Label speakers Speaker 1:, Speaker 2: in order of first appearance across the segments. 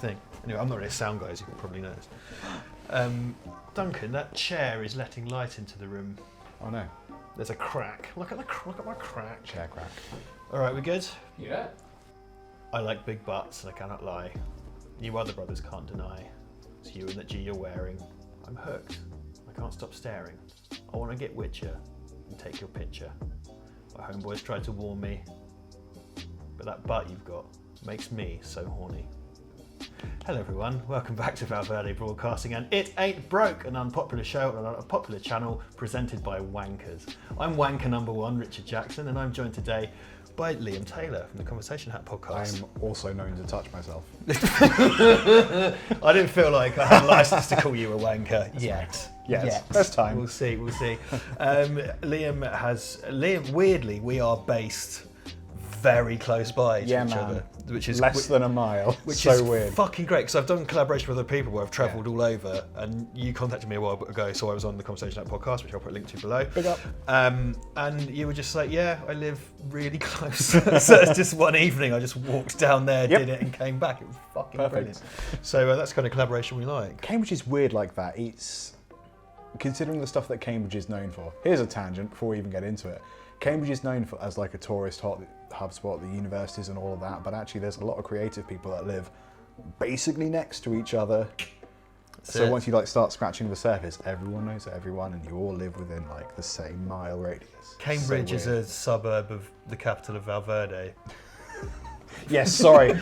Speaker 1: thing. Anyway, I'm not really a sound guy, as you can probably notice. Duncan, that chair is letting light into the room.
Speaker 2: Oh no.
Speaker 1: There's a crack. Look at my crack.
Speaker 2: Chair crack.
Speaker 1: All right, we good?
Speaker 3: Yeah.
Speaker 1: I like big butts, and I cannot lie. You other brothers can't deny. It's you and that G you're wearing. I'm hooked. I can't stop staring. I want to get Witcher and take your picture. My homeboys tried to warn me, but that butt you've got makes me so horny. Hello everyone, welcome back to Val Verde Broadcasting and It Ain't Broke, an unpopular show on a popular channel presented by wankers. I'm wanker number one, Richard Jackson, and I'm joined today by Liam Taylor from the Conversation Hat podcast.
Speaker 2: I'm also known to touch myself.
Speaker 1: I didn't feel like I had license to call you a wanker yet.
Speaker 2: Yes, first time.
Speaker 1: We'll see. Liam, weirdly, we are based very close by to each other, which is
Speaker 2: less than a mile.
Speaker 1: Which
Speaker 2: so
Speaker 1: is
Speaker 2: weird.
Speaker 1: Fucking great, because I've done collaboration with other people where I've travelled all over, and you contacted me a while ago, so I was on the Conversation App podcast, which I'll put a link to below.
Speaker 2: Big up.
Speaker 1: And you were just like, yeah, I live really close. So it's just one evening, I just walked down there, did it, and came back. It was fucking brilliant. So that's the kind of collaboration we like.
Speaker 2: Cambridge is weird like that. It's considering the stuff that Cambridge is known for. Here's a tangent before we even get into it. Cambridge is known for as like a tourist hub spot, the universities and all of that, but actually there's a lot of creative people that live basically next to each other. So once you like start scratching the surface, everyone knows everyone and you all live within like the same mile radius.
Speaker 1: Cambridge is a suburb of the capital of Val Verde.
Speaker 2: Yes, sorry.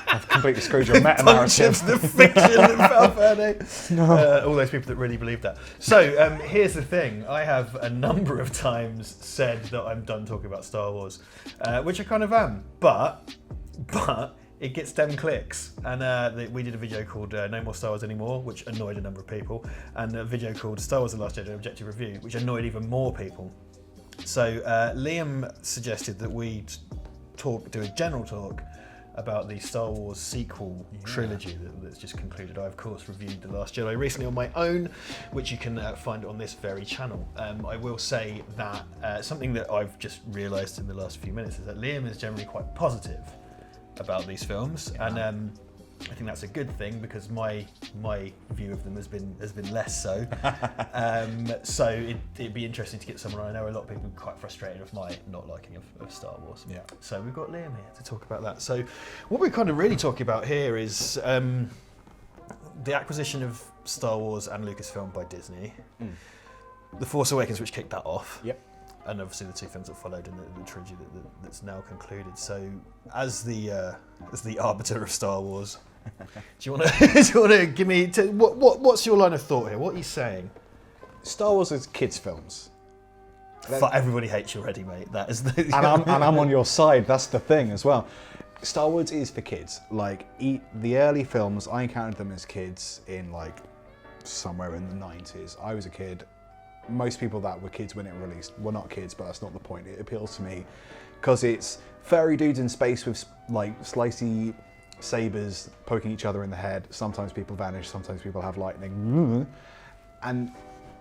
Speaker 2: I've completely screwed your meta narrative.
Speaker 1: The fiction of Val Verde. No. All those people that really believe that. So here's the thing. I have a number of times said that I'm done talking about Star Wars, which I kind of am. But it gets 10 clicks. And we did a video called No More Star Wars Anymore, which annoyed a number of people. And a video called Star Wars The Last Jedi Objective Review, which annoyed even more people. So Liam suggested that we do a general talk about the Star Wars sequel trilogy that's just concluded. I, of course, reviewed The Last Jedi recently on my own, which you can find on this very channel. I will say that something that I've just realised in the last few minutes is that Liam is generally quite positive about these films, and I think that's a good thing because my view of them has been less so. So it'd be interesting to get someone. I know a lot of people are quite frustrated with my not liking of Star Wars. Yeah. So we've got Liam here to talk about that. So what we're kind of really talking about here is the acquisition of Star Wars and Lucasfilm by Disney, The Force Awakens, which kicked that off. Yep. And obviously the two films that followed in the trilogy that's now concluded. So, as the arbiter of Star Wars, do you want to give me what's your line of thought here? What are you saying?
Speaker 2: Star Wars is kids' films.
Speaker 1: Everybody hates you already, mate. That is the
Speaker 2: and I'm on your side. That's the thing as well. Star Wars is for kids. Like the early films, I encountered them as kids in like somewhere in the 90s. I was a kid. Most people that were kids when it released were not kids, but that's not the point. It appeals to me because it's furry dudes in space with like slicey sabers poking each other in the head. Sometimes people vanish, sometimes people have lightning, and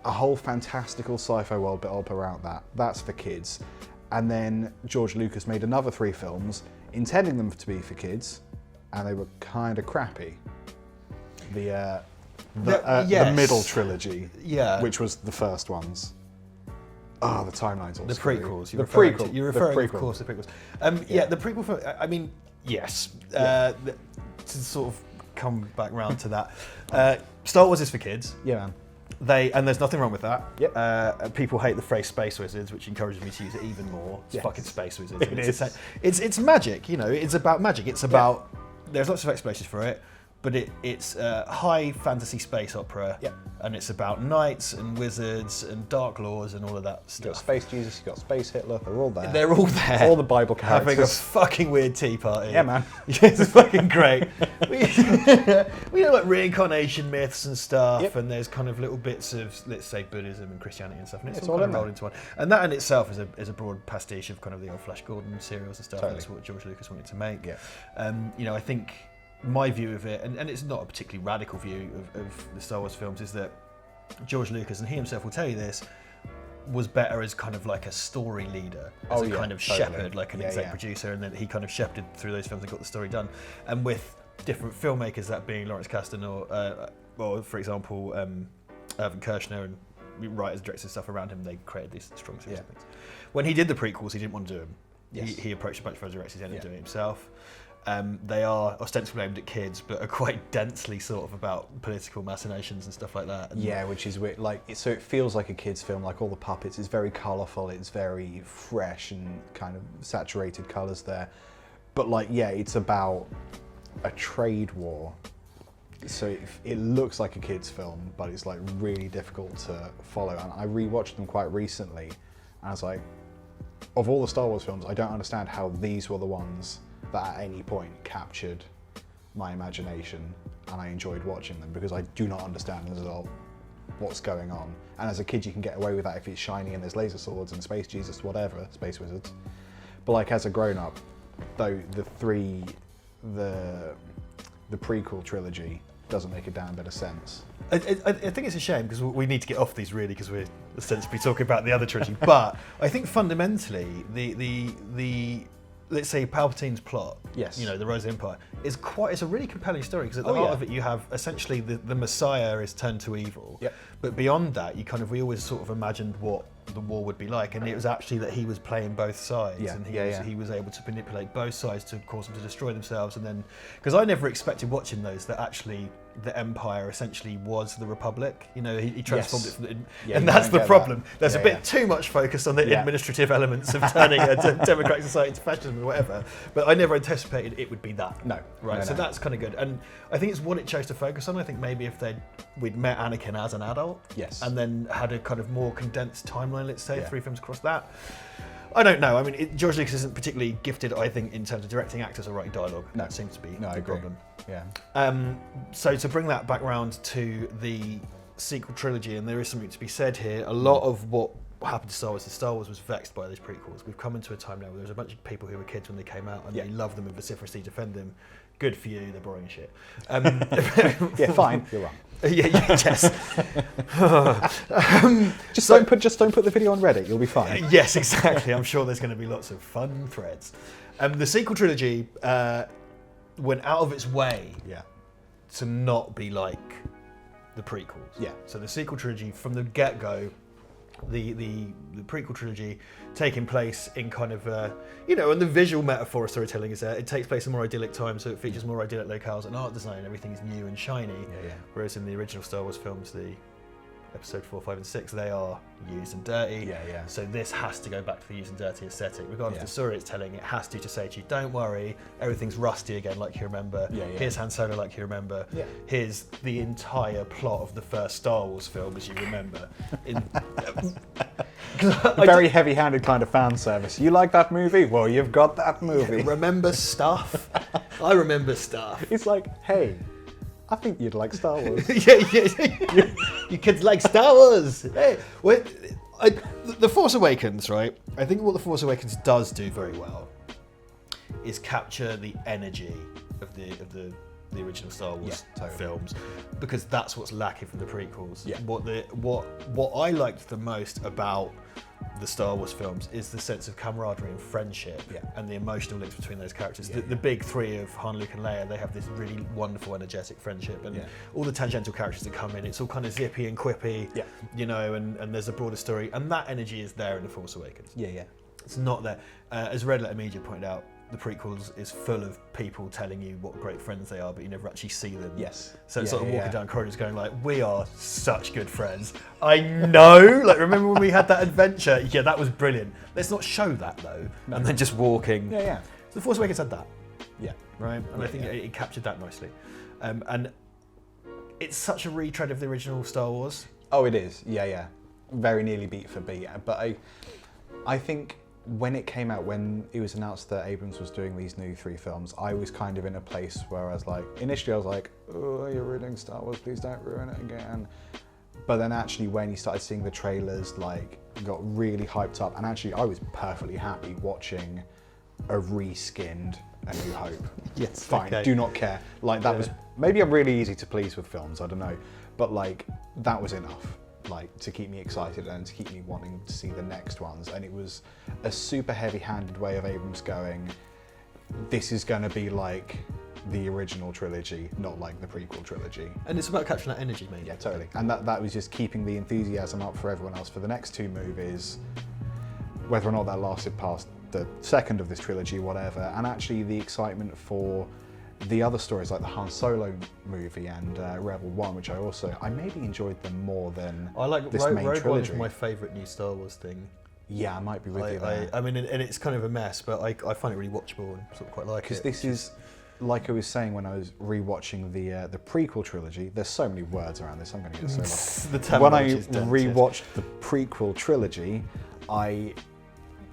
Speaker 2: a whole fantastical sci-fi world built up around that. That's for kids. And then George Lucas made another 3 films intending them to be for kids, and they were kind of crappy. The middle trilogy, which was the first ones. Oh, the timeline's all
Speaker 1: the
Speaker 2: screwy.
Speaker 1: prequels. You're referring, of course, to the prequels. The prequel film. I mean, yes. To sort of come back round to that, Star Wars is for kids.
Speaker 2: Yeah, man.
Speaker 1: And there's nothing wrong with that.
Speaker 2: Yep.
Speaker 1: People hate the phrase space wizards, which encourages me to use it even more. It's fucking space wizards.
Speaker 2: It is.
Speaker 1: It's magic. You know, it's about magic. It's about. There's lots of explanations for it. But it's a high fantasy space opera, and it's about knights and wizards and dark lords and all of that stuff.
Speaker 2: You've got Space Jesus, you've got Space Hitler, they're all there.
Speaker 1: They're all there.
Speaker 2: All the Bible characters.
Speaker 1: Having a fucking weird tea party.
Speaker 2: Yeah, man.
Speaker 1: It's fucking great. we know like reincarnation myths and stuff, and there's kind of little bits of, let's say, Buddhism and Christianity and stuff, and it's all kind of rolled into one. And that in itself is a broad pastiche of kind of the old Flash Gordon serials and stuff. Totally. That's what George Lucas wanted to make. Yeah. I think my view of it, and it's not a particularly radical view of the Star Wars films, is that George Lucas, and he himself will tell you this, was better as kind of like a story leader, as kind of shepherd, like an exec producer, and then he kind of shepherded through those films and got the story done. And with different filmmakers, that being Lawrence Kasdan or for example, Irvin Kershner, and writers, directors, stuff around him, they created these strong series of things. When he did the prequels, he didn't want to do them. Yes. He approached a bunch of other directors, he ended up doing it himself. They are ostensibly aimed at kids, but are quite densely sort of about political machinations and stuff like that. And
Speaker 2: which is weird. Like, so it feels like a kid's film. Like all the puppets, it's very colourful. It's very fresh and kind of saturated colours there. But like, it's about a trade war. So it looks like a kid's film, but it's like really difficult to follow. And I rewatched them quite recently, and I was like, of all the Star Wars films, I don't understand how these were the ones that at any point captured my imagination, and I enjoyed watching them, because I do not understand as an adult what's going on. And as a kid, you can get away with that if it's shiny and there's laser swords and space Jesus, whatever, space wizards. But like as a grown-up, though, the prequel trilogy doesn't make a damn bit of sense.
Speaker 1: I think it's a shame, because we need to get off these really, because we're ostensibly talking about the other trilogy. But I think fundamentally, the let's say Palpatine's plot, the Rise of Empire, it's a really compelling story, because at the heart of it you have essentially the Messiah is turned to evil.
Speaker 2: Yep.
Speaker 1: But beyond that, we always sort of imagined what the war would be like, and it was actually that he was playing both sides, and he was able to manipulate both sides to cause them to destroy themselves. And then, because I never expected watching those that actually the Empire essentially was the Republic. He transformed it from and that's the problem. There's a bit too much focus on the administrative elements of turning a democratic society to fascism or whatever, but I never anticipated it would be that.
Speaker 2: No.
Speaker 1: Right, so that's kind of good, and I think it's what it chose to focus on. I think maybe if we'd met Anakin as an adult, and then had a kind of more condensed timeline, let's say, 3 films across that. I don't know. I mean, George Lucas isn't particularly gifted, I think, in terms of directing actors or writing dialogue.
Speaker 2: No.
Speaker 1: That seems to be
Speaker 2: the
Speaker 1: problem.
Speaker 2: Yeah.
Speaker 1: So to bring that back round to the sequel trilogy, and there is something to be said here, a lot of what happened to Star Wars is Star Wars was vexed by these prequels. We've come into a time now where there's a bunch of people who were kids when they came out, and they love them and vociferously defend them. Good for you, they're boring as shit.
Speaker 2: Fine, you're wrong.
Speaker 1: Yes.
Speaker 2: Just don't put the video on Reddit. You'll be fine.
Speaker 1: Yes, exactly. I'm sure there's going to be lots of fun threads. The sequel trilogy went out of its way to not be like the prequels.
Speaker 2: Yeah.
Speaker 1: So the sequel trilogy, from the get-go, the prequel trilogy taking place in kind of and the visual metaphor of storytelling is there. It takes place in more idyllic times, so it features more idyllic locales and art design. Everything is new and shiny. Whereas in the original Star Wars films, the episode 4, 5 and 6, they are used and dirty. So this has to go back to the used and dirty aesthetic. Regardless of the story it's telling, it has to say to you, don't worry, everything's rusty again like you remember. Here's Han Solo like you remember. Here's the entire plot of the first Star Wars film as you remember.
Speaker 2: Very heavy-handed kind of fan service. You like that movie? Well, you've got that movie.
Speaker 1: Remember stuff? I remember stuff.
Speaker 2: It's like, hey, I think you'd like Star Wars.
Speaker 1: You kids like Star Wars. Hey, The Force Awakens, right? I think what The Force Awakens does do very well is capture the energy of the original Star Wars films, because that's what's lacking from the prequels. What I liked the most about the Star Wars films is the sense of camaraderie and friendship and the emotional links between those characters. The big three of Han, Luke and Leia, they have this really wonderful, energetic friendship, and all the tangential characters that come in, it's all kind of zippy and quippy, and there's a broader story, and that energy is there in The Force Awakens. It's not there. As Red Letter Media pointed out, the prequels is full of people telling you what great friends they are, but you never actually see them. So it's sort of walking down corridors going like, we are such good friends. I know. Like, remember when we had that adventure? Yeah, that was brilliant. Let's not show that though. No. And then just walking. So The Force Awakens had that. Right? And I think it captured that nicely. And it's such a retread of the original Star Wars.
Speaker 2: Oh, it is. Very nearly beat for beat. But I think when it came out, when it was announced that Abrams was doing these new 3 films, I was kind of in a place where I was like, initially I was like, oh, you're ruining Star Wars, please don't ruin it again. But then actually when you started seeing the trailers, like, got really hyped up, and actually I was perfectly happy watching a reskinned A New Hope. Fine, do not care. Like, that was, maybe I'm really easy to please with films, I don't know, but like, that was enough. Like, to keep me excited and to keep me wanting to see the next ones. And it was a super heavy-handed way of Abrams going, this is going to be like the original trilogy, not like the prequel trilogy.
Speaker 1: And it's about capturing that energy, mate.
Speaker 2: Yeah, totally. And that was just keeping the enthusiasm up for everyone else for the next two movies, whether or not that lasted past the second of this trilogy, whatever. And actually the excitement for the other stories like the Han Solo movie and Rebel One, which I maybe enjoyed them more than
Speaker 1: I like
Speaker 2: this main
Speaker 1: Rogue
Speaker 2: trilogy.
Speaker 1: One is my favourite new Star Wars thing.
Speaker 2: Yeah, I might be with you there.
Speaker 1: I mean, and it's kind of a mess, but I find it really watchable and sort of quite like it.
Speaker 2: Because this is, like I was saying when I was rewatching the prequel trilogy, there's so many words around this, I'm going to get so lost. When I rewatched the prequel trilogy, I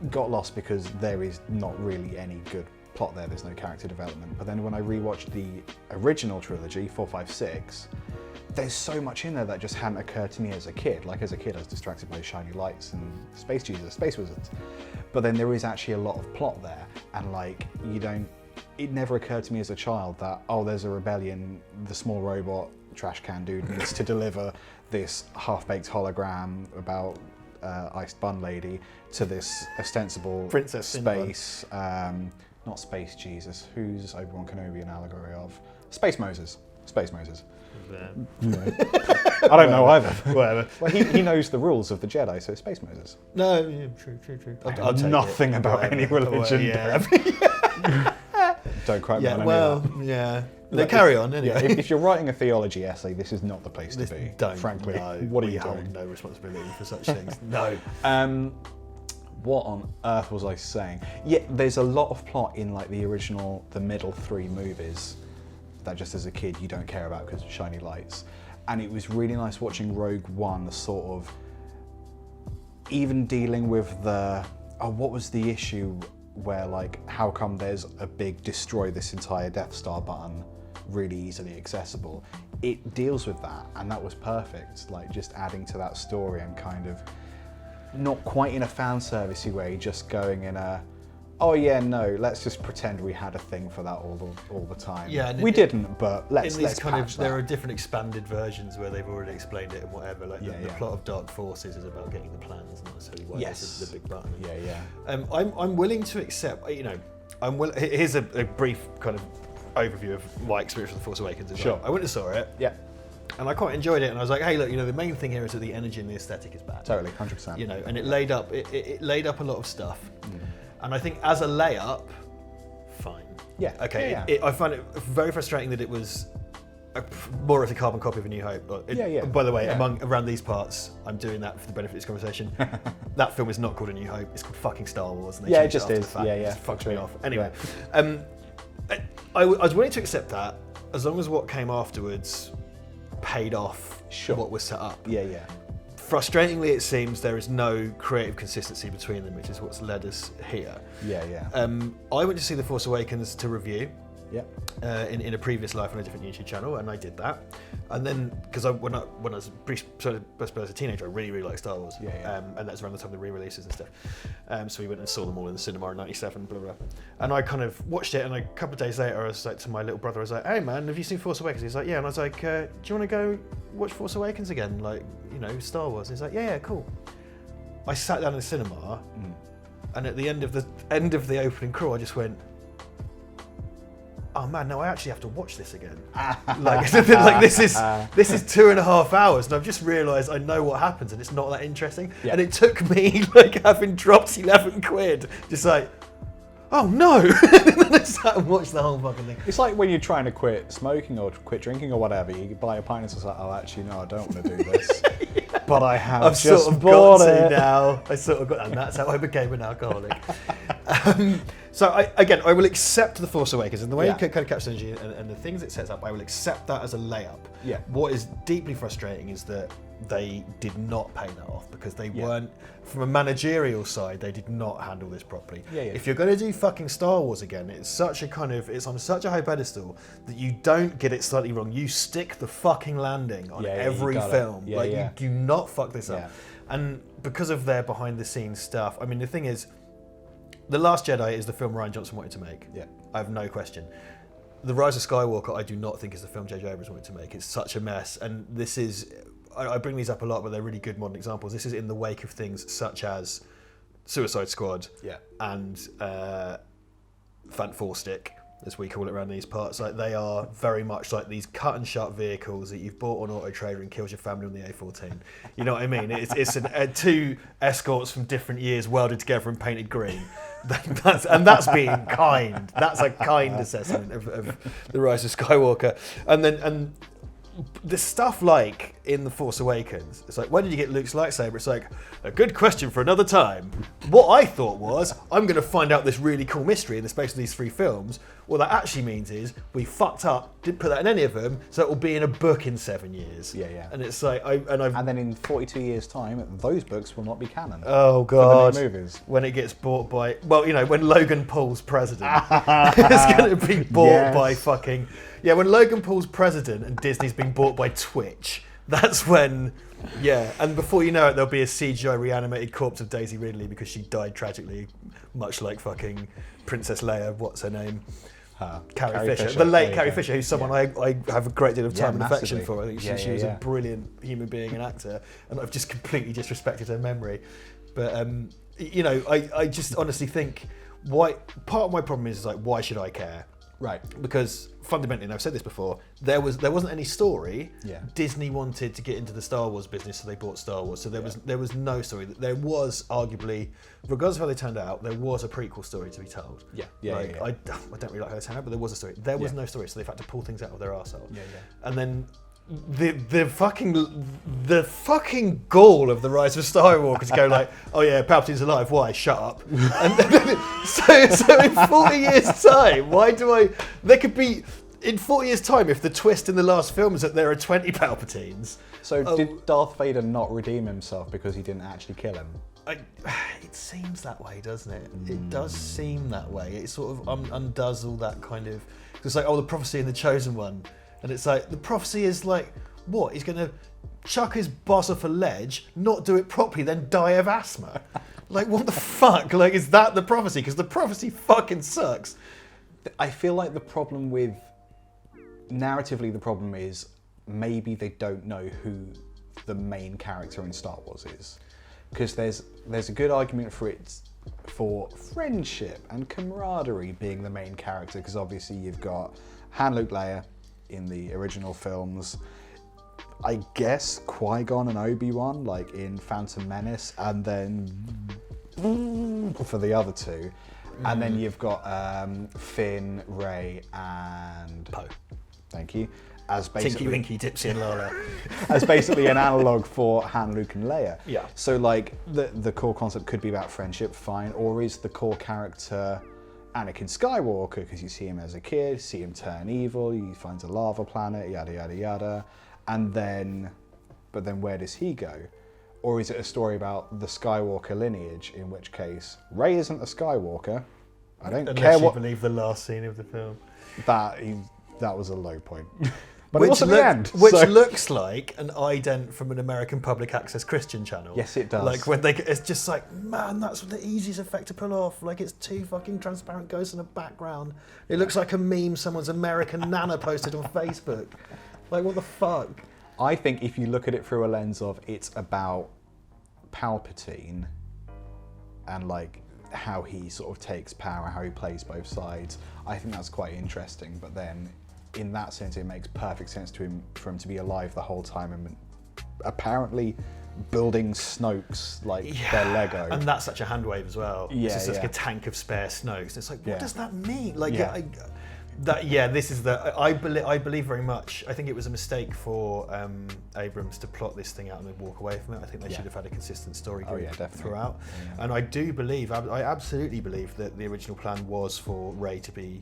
Speaker 2: got lost because there is not really any good plot there, there's no character development. But then when I rewatched the original trilogy, 4, 5, 6, there's so much in there that just hadn't occurred to me as a kid. Like as a kid I was distracted by shiny lights and space Jesus, space wizards. But then there is actually a lot of plot there, and like it never occurred to me as a child that, oh, there's a rebellion, the small robot trash can dude needs to deliver this half-baked hologram about iced bun lady to this ostensible
Speaker 1: Princess
Speaker 2: space, not space Jesus, who's Obi-Wan Kenobi an allegory of? Space Moses. Space Moses. No. I don't know either.
Speaker 1: Whatever.
Speaker 2: Well, he knows the rules of the Jedi, so Space Moses.
Speaker 1: No, yeah, true.
Speaker 2: I'll take nothing about any religion.
Speaker 1: Yeah.
Speaker 2: Don't quote me on any of that.
Speaker 1: Yeah. No, carry on anyway.
Speaker 2: Yeah, if you're writing a theology essay, this is not the place to be.
Speaker 1: Don't.
Speaker 2: Frankly,
Speaker 1: No,
Speaker 2: what are
Speaker 1: we
Speaker 2: you
Speaker 1: hold
Speaker 2: doing?
Speaker 1: no responsibility for such things. No.
Speaker 2: What on earth was I saying? Yeah, there's a lot of plot in like the original, the middle 3 movies that just as a kid you don't care about because of shiny lights. And it was really nice watching Rogue One sort of even dealing with what was the issue where like, how come there's a big destroy this entire Death Star button really easily accessible? It deals with that, and that was perfect. Like just adding to that story and kind of not quite in a fan servicey way, just going in a, oh yeah, no, let's just pretend we had a thing for that all the time.
Speaker 1: Yeah,
Speaker 2: we didn't, but let's patch that.
Speaker 1: There are different expanded versions where they've already explained it and whatever. Like the plot of Dark Forces is about getting the plans, not necessarily why this is the big button.
Speaker 2: Yeah.
Speaker 1: I'm willing to accept. Here's a brief kind of overview of my experience with The Force Awakens.
Speaker 2: Sure.
Speaker 1: I went and saw it.
Speaker 2: Yeah.
Speaker 1: And I quite enjoyed it, and I was like, hey, look, the main thing here is that the energy and the aesthetic is bad.
Speaker 2: Totally, 100%.
Speaker 1: And it laid up a lot of stuff. And I think as a layup, fine.
Speaker 2: Yeah.
Speaker 1: Okay.
Speaker 2: Yeah.
Speaker 1: I find it very frustrating that it was more of a carbon copy of A New Hope. By the way, around these parts, I'm doing that for the benefit of this conversation. That film is not called A New Hope. It's called fucking Star Wars. And they
Speaker 2: it just is.
Speaker 1: It just fucks me off. Anyway, I was willing to accept that as long as what came afterwards paid off what was set up.
Speaker 2: Yeah.
Speaker 1: Frustratingly, it seems there is no creative consistency between them, which is what's led us here.
Speaker 2: Yeah.
Speaker 1: I went to see The Force Awakens to review.
Speaker 2: Yeah.
Speaker 1: In a previous life on a different YouTube channel, and I did that. And then, because when I was a teenager, I really liked Star Wars.
Speaker 2: Yeah.
Speaker 1: And that's around the time of the re-releases and stuff. So we went and saw them all in the cinema in '97, blah, blah, blah. And I kind of watched it, and a couple of days later, I was like to my little brother, I was like, hey man, have you seen Force Awakens? He's like, yeah. And I was like, do you want to go watch Force Awakens again? Like, Star Wars. He's like, yeah, cool. I sat down in the cinema, and at the end of the opening crawl, I just went, oh man, no, I actually have to watch this again. like this is 2.5 hours, and I've just realised I know what happens, and it's not that interesting. Yeah. And it took me like having dropped 11 quid, just like, oh no, and then I sat and watched the whole fucking thing.
Speaker 2: It's like when you're trying to quit smoking or quit drinking or whatever, you buy a pint and it's like, oh, actually, no, I don't want to do this. But I've just
Speaker 1: sort of
Speaker 2: bought
Speaker 1: got
Speaker 2: it
Speaker 1: to now. I sort of got, and that's how I became an alcoholic. So I will accept The Force Awakens and the way it kind of captures energy and the things it sets up. I will accept that as a layup.
Speaker 2: Yeah.
Speaker 1: What is deeply frustrating is that they did not pay that off because they weren't, from a managerial side, they did not handle this properly.
Speaker 2: Yeah.
Speaker 1: If you're going to do fucking Star Wars again, it's on such a high pedestal that you don't get it slightly wrong. You stick the fucking landing on every film. You do not fuck this up. And because of their behind the scenes stuff, I mean, the thing is, The Last Jedi is the film Rian Johnson wanted to make.
Speaker 2: Yeah.
Speaker 1: I have no question. The Rise of Skywalker, I do not think is the film J.J. Abrams wanted to make. It's such a mess. And this is, I bring these up a lot, but they're really good modern examples. This is in the wake of things such as Suicide Squad and Fant Four Stick as we call it around these parts. Like, they are very much like these cut and shut vehicles that you've bought on Auto Trader and kills your family on the A14. You know what I mean? It's two escorts from different years welded together and painted green. That's being kind. That's a kind assessment of the Rise of Skywalker. And the stuff like in The Force Awakens, it's like, when did you get Luke's lightsaber? It's like, a good question for another time. What I thought was, I'm going to find out this really cool mystery in the space of these 3 films. What that actually means is, we fucked up, didn't put that in any of them, so it will be in a book in 7 years.
Speaker 2: Yeah.
Speaker 1: And it's like,
Speaker 2: and then in 42 years' time, those books will not be canon.
Speaker 1: Oh God!
Speaker 2: For the new movies.
Speaker 1: When it gets bought by, well, you know, when Logan Paul's president, it's going to be bought by fucking. Yeah, when Logan Paul's president and Disney's been bought by Twitch, that's when, and before you know it, there'll be a CGI reanimated corpse of Daisy Ridley because she died tragically, much like fucking Princess Leia, what's her name? Carrie Fisher. The late Carrie Fisher, who's someone I have a great deal of time and affection for. I think she was a brilliant human being and actor, and I've just completely disrespected her memory. But, you know, I just honestly think, part of my problem is like, why should I care?
Speaker 2: Right.
Speaker 1: Because fundamentally, and I've said this before, there wasn't any story.
Speaker 2: Yeah.
Speaker 1: Disney wanted to get into the Star Wars business, so they bought Star Wars. So there was no story. There was arguably, regardless of how they turned out, there was a prequel story to be told. I don't really like how they turned out, but there was a story. There was no story, so they've had to pull things out of their arsehole. And then the fucking gall of the Rise of Skywalker to go like, oh yeah, Palpatine's alive. Why? Shut up. And then, so in 40 years' time, there could be, in 40 years' time, if the twist in the last film is that there are 20 Palpatines.
Speaker 2: So did Darth Vader not redeem himself because he didn't actually kill him?
Speaker 1: It seems that way, doesn't it? It does seem that way. It sort of undoes all that kind of. It's like, oh, the prophecy and the chosen one. And it's like, the prophecy is like, what? He's going to chuck his boss off a ledge, not do it properly, then die of asthma. Like, what the fuck? Like, is that the prophecy? Because the prophecy fucking sucks.
Speaker 2: I feel like the problem with, narratively, the problem is maybe they don't know who the main character in Star Wars is. Because there's a good argument for friendship and camaraderie being the main character, because obviously you've got Han, Luke, Leia in the original films, I guess Qui-Gon and Obi-Wan like in Phantom Menace, and then for the other two, and then you've got Finn, Rey, and
Speaker 1: Poe.
Speaker 2: Thank you. As basically,
Speaker 1: Tinky Winky, Dipsy and Lala.
Speaker 2: As basically an analogue for Han, Luke, and Leia.
Speaker 1: Yeah.
Speaker 2: So like the core concept could be about friendship, fine, or is the core character Anakin Skywalker, because you see him as a kid, see him turn evil, he finds a lava planet, yada yada yada, but then where does he go? Or is it a story about the Skywalker lineage, in which case Rey isn't a Skywalker. I don't care what.
Speaker 1: Unless you believe the last scene of the film.
Speaker 2: That was a low point. But
Speaker 1: which
Speaker 2: it wasn't the end.
Speaker 1: Which looks like an ident from an American public access Christian channel.
Speaker 2: Yes, it does.
Speaker 1: Like when it's just like, man, that's the easiest effect to pull off. Like it's 2 fucking transparent ghosts in a background. It looks like a meme someone's American nana posted on Facebook. Like what the fuck?
Speaker 2: I think if you look at it through a lens of it's about Palpatine and like how he sort of takes power, how he plays both sides, I think that's quite interesting. But then in that sense, it makes perfect sense for him to be alive the whole time and apparently building Snokes like their Lego.
Speaker 1: And that's such a hand wave as well.
Speaker 2: Yeah,
Speaker 1: it's just like a tank of spare Snokes. It's like, what does that mean? Like, this is I believe very much. I think it was a mistake for Abrams to plot this thing out and then walk away from it. I think they should have had a consistent story throughout. Yeah. And I absolutely believe that the original plan was for Rey to be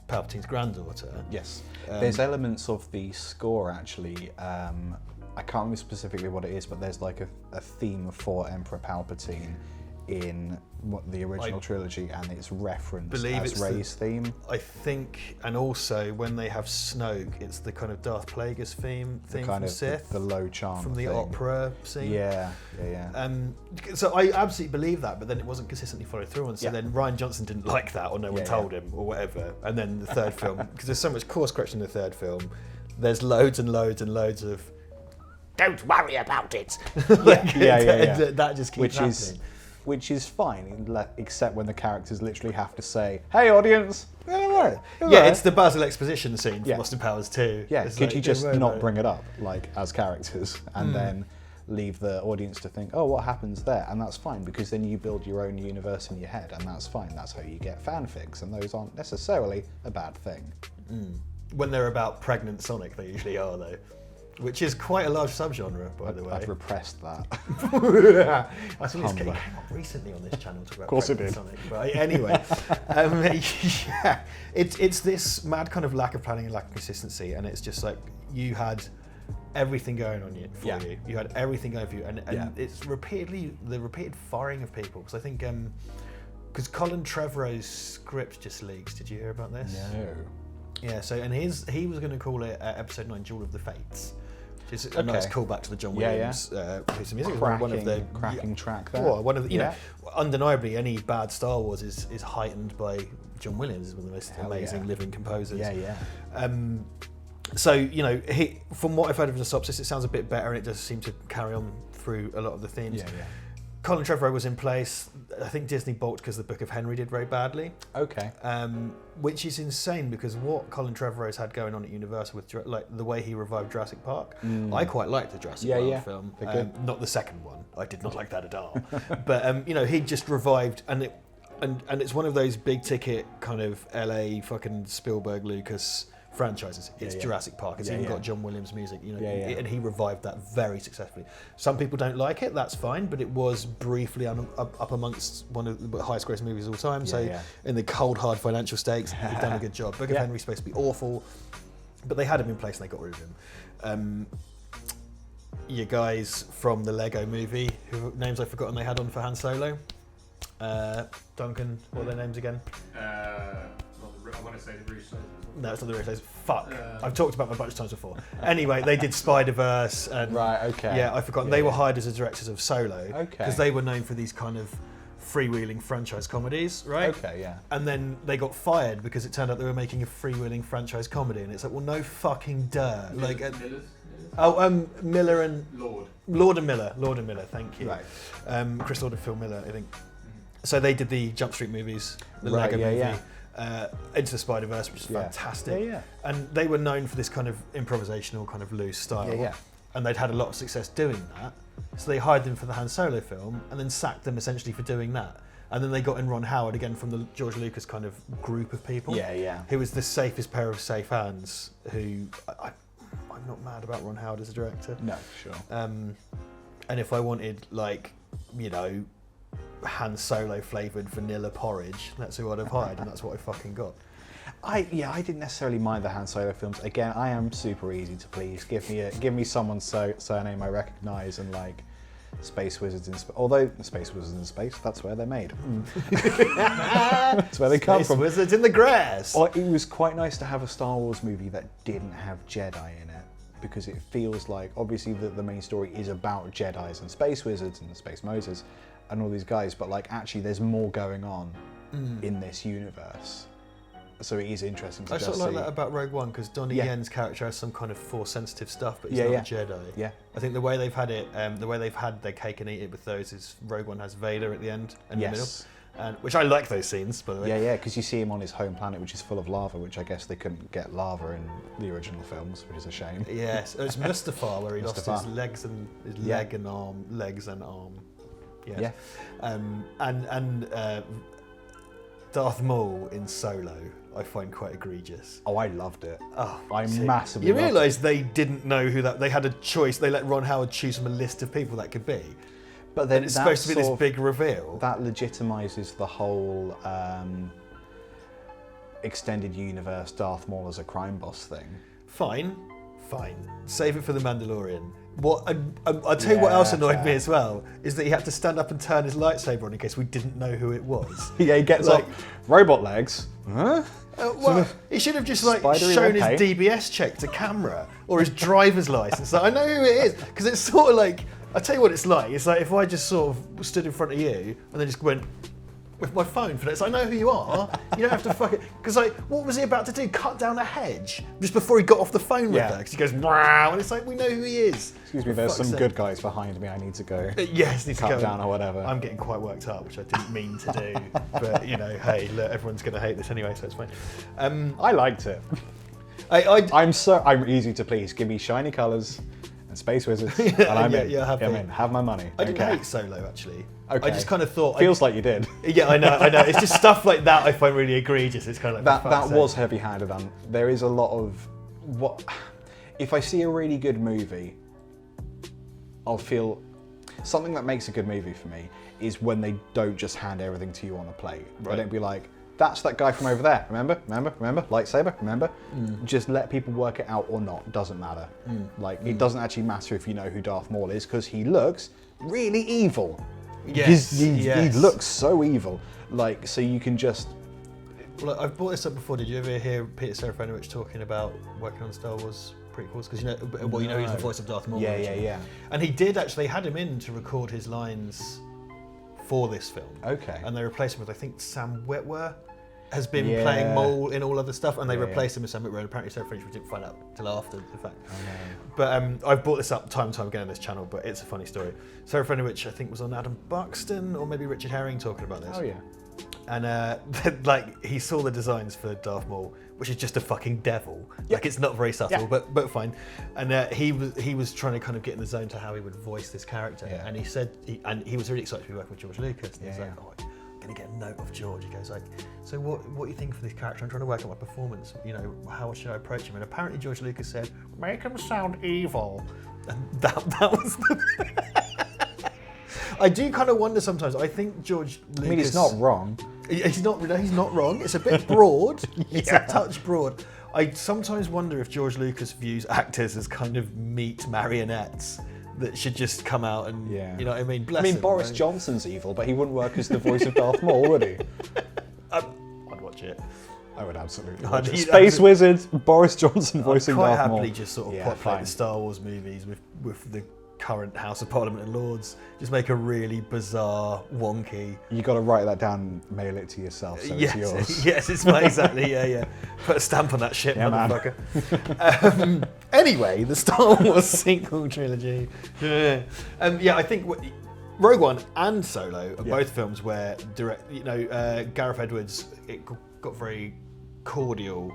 Speaker 1: Palpatine's granddaughter.
Speaker 2: Yes. There's elements of the score actually. I can't remember specifically what it is, but there's like a theme for Emperor Palpatine in the original trilogy, and it's referenced as Rey's theme.
Speaker 1: I think, and also when they have Snoke, it's the kind of Darth Plagueis theme from Sith,
Speaker 2: the low chant
Speaker 1: from the opera scene.
Speaker 2: Yeah.
Speaker 1: So I absolutely believe that, but then it wasn't consistently followed through on. So then Rian Johnson didn't like that, or no one told him, or whatever. And then the third film, because there's so much course correction in the third film, there's loads and loads and loads of "Don't worry about it." That just keeps happening.
Speaker 2: Which is fine, except when the characters literally have to say, "Hey, audience, don't alright.
Speaker 1: It's the Basil exposition scene from
Speaker 2: Yeah.
Speaker 1: Austin Powers 2.
Speaker 2: Yeah,
Speaker 1: It's
Speaker 2: could
Speaker 1: like,
Speaker 2: you just
Speaker 1: don't worry
Speaker 2: not
Speaker 1: about
Speaker 2: bring it up, like, as characters, and then leave the audience to think, oh, what happens there? And that's fine, because then you build your own universe in your head, and that's fine. That's how you get fanfics, and those aren't necessarily a bad thing.
Speaker 1: When they're about pregnant Sonic, they usually are, though. Which is quite a large subgenre, by the way.
Speaker 2: I've repressed that.
Speaker 1: I think it came up recently on this channel to talk about
Speaker 2: course it
Speaker 1: pregnant
Speaker 2: did.
Speaker 1: Sonic. But anyway, yeah, it's this mad kind of lack of planning and lack of consistency, and it's just like you had everything going on for you. You had everything going for you, and it's the repeated firing of people. Because I think because Colin Trevorrow's script just leaks. Did you hear about this?
Speaker 2: No.
Speaker 1: Yeah. So he was going to call it Episode 9, Duel of the Fates. Which is a nice callback to the John Williams piece of music. One of the
Speaker 2: cracking track there.
Speaker 1: Well, one of the, you know, undeniably any bad Star Wars is heightened by John Williams. He's one of the most amazing living composers. So, you know, from what I've heard of the synopsis, it sounds a bit better, and it does seem to carry on through a lot of the themes. Colin Trevorrow was in place. I think Disney balked because the Book of Henry did very badly.
Speaker 2: Okay.
Speaker 1: Which is insane, because what Colin Trevorrow's had going on at Universal with like the way he revived Jurassic Park, I quite liked the Jurassic World film. Not the second one. I did not like that at all. But you know, he just revived, and it's one of those big ticket kind of LA fucking Spielberg Lucas franchises. It's Jurassic Park. It's even got John Williams music, you know, and he revived that very successfully. Some people don't like it, that's fine, but it was briefly up amongst one of the highest grossing movies of all time. In the cold, hard financial stakes, they've done a good job. Book of Henry's supposed to be awful, but they had him in place and they got rid of him. You guys from the Lego movie, whose names I've forgotten they had on for Han Solo. Duncan, what are their names again?
Speaker 3: I want to say the Russos.
Speaker 1: No, it's not the Russos. Fuck. I've talked about them a bunch of times before. Anyway, they did Spider-Verse. And, Yeah, I've forgotten. They were hired as the directors of Solo. Because they were known for these kind of freewheeling franchise comedies, right? And then they got fired because it turned out they were making a freewheeling franchise comedy. And it's like, well, no fucking duh. Miller and... Lord and Miller, thank you.
Speaker 2: Right.
Speaker 1: Chris Lord and Phil Miller, I think. So they did the Jump Street movies, the Lego movie. Into the Spider-Verse, which is fantastic. And they were known for this kind of improvisational, kind of loose style. And they'd had a lot of success doing that. So they hired them for the Han Solo film and then sacked them essentially for doing that. And then they got in Ron Howard again from the George Lucas kind of group of people. Who was the safest pair of safe hands, who I'm not mad about Ron Howard as a director.
Speaker 2: No, sure.
Speaker 1: And if I wanted, like, you know, Han Solo flavoured vanilla porridge, that's who I'd have hired, and that's what I fucking got.
Speaker 2: I didn't necessarily mind the Han Solo films. Again, I am super easy to please. Give me someone's surname I recognise, and like Space Wizards in Space. Although Space Wizards in Space, that's where they're made. That's where they come from.
Speaker 1: Space Wizards in the grass.
Speaker 2: It was quite nice to have a Star Wars movie that didn't have Jedi in it, because it feels like, obviously the main story is about Jedis and Space Wizards and the Space Moses and all these guys, but like actually there's more going on in this universe. So it is interesting to
Speaker 1: I sort of like
Speaker 2: see.
Speaker 1: that about Rogue One, because Donnie Yen's character has some kind of Force sensitive stuff, but he's not a Jedi. I think the way they've had it, the way they've had their cake and eat it with those is Rogue One has Vader at the end and the middle. And, which I like those scenes, by the way.
Speaker 2: Because you see him on his home planet, which is full of lava, which I guess they couldn't get lava in the original films, which is a shame.
Speaker 1: Yes, it's Mustafar where he lost his legs and his legs and arm. Yes. And Darth Maul in Solo, I find quite egregious.
Speaker 2: Oh, I loved it.
Speaker 1: Oh,
Speaker 2: I massively.
Speaker 1: You realise they didn't know who that. They had a choice. They let Ron Howard choose from a list of people that could be.
Speaker 2: But then
Speaker 1: it's supposed to be this big reveal.
Speaker 2: That legitimizes the whole extended universe Darth Maul as a crime boss thing.
Speaker 1: Fine. Save it for the Mandalorian. I'll tell you what else annoyed me as well, is that he had to stand up and turn his lightsaber on in case we didn't know who it was.
Speaker 2: He gets like robot legs. Huh?
Speaker 1: He should have just like shown his DBS check to camera or his driver's license. Like, I know who it is, because it's sort of like, I'll tell you what it's like. It's like if I just sort of stood in front of you and then just went, with my phone for this. I know who you are. You don't have to fuck it. Because like, what was he about to do? Cut down a hedge just before he got off the phone with her. Because he goes, wow, and it's like, we know who he is.
Speaker 2: Excuse me, there's some good guys behind me. I need to go.
Speaker 1: Yes, need to
Speaker 2: cut
Speaker 1: go
Speaker 2: down or whatever.
Speaker 1: I'm getting quite worked up, which I didn't mean to do. But you know, hey, look, everyone's going to hate this anyway, so it's fine.
Speaker 2: I liked it. I'm easy to please. Give me shiny colours and space wizards, and I'm in. I'm in. Have my money.
Speaker 1: I didn't hate Solo actually.
Speaker 2: Okay.
Speaker 1: I just kind of thought.
Speaker 2: Feels like you did.
Speaker 1: Yeah, I know. It's just stuff like that I find really egregious. It's kind of like
Speaker 2: that was heavy-handed. And there is a lot of what. If I see a really good movie, I'll feel something that makes a good movie for me is when they don't just hand everything to you on a plate. Right. They don't be like, that's that guy from over there. Remember? Lightsaber, remember? Just let people work it out or not. Doesn't matter. It doesn't actually matter if you know who Darth Maul is because he looks really evil.
Speaker 1: Yes,
Speaker 2: he looks so evil. Like, so you can just...
Speaker 1: Well, I've brought this up before. Did you ever hear Peter Serafinowicz talking about working on Star Wars prequels? Because you know he's the voice of Darth Maul.
Speaker 2: Yeah.
Speaker 1: And he did actually had him in to record his lines for this film.
Speaker 2: Okay.
Speaker 1: And they replaced him with, I think, Sam Witwer has been playing Maul in all other stuff, and they replaced him with Sam Witwer, and apparently Serafinowicz, we didn't find out till after the fact.
Speaker 2: Oh, no.
Speaker 1: But I've brought this up time and time again on this channel, but it's a funny story. Serafinowicz, I think, was on Adam Buxton, or maybe Richard Herring talking about this.
Speaker 2: Oh, yeah.
Speaker 1: And like he saw the designs for Darth Maul, which is just a fucking devil. Like it's not very subtle, but fine. And he was trying to kind of get in the zone to how he would voice this character. Yeah. And he said, he was really excited to be working with George Lucas. And he's like, oh, I'm gonna get a note of George. He goes like, so what do you think for this character? I'm trying to work out my performance. You know, how should I approach him? And apparently George Lucas said, make him sound evil. And that was the... I do kind of wonder sometimes. I think George Lucas...
Speaker 2: I mean, he's not wrong.
Speaker 1: He's not wrong. It's a bit broad. It's a touch broad. I sometimes wonder if George Lucas views actors as kind of meat marionettes that should just come out and, you know what I mean? Bless him,
Speaker 2: Boris Johnson's evil, but he wouldn't work as the voice of Darth Maul, would he?
Speaker 1: I'd watch it.
Speaker 2: I would absolutely watch it. Space Wizard, Boris Johnson voicing Darth Maul.
Speaker 1: I'd quite happily just sort of populate the Star Wars movies with the current House of Parliament and Lords. Just make a really bizarre, wonky...
Speaker 2: You got to write that down, mail it to yourself, so it's yours.
Speaker 1: Yes, it's mine, exactly, yeah. Put a stamp on that shit, motherfucker. Anyway, the Star Wars sequel trilogy. I think Rogue One and Solo are both films where Gareth Edwards, it got very cordial,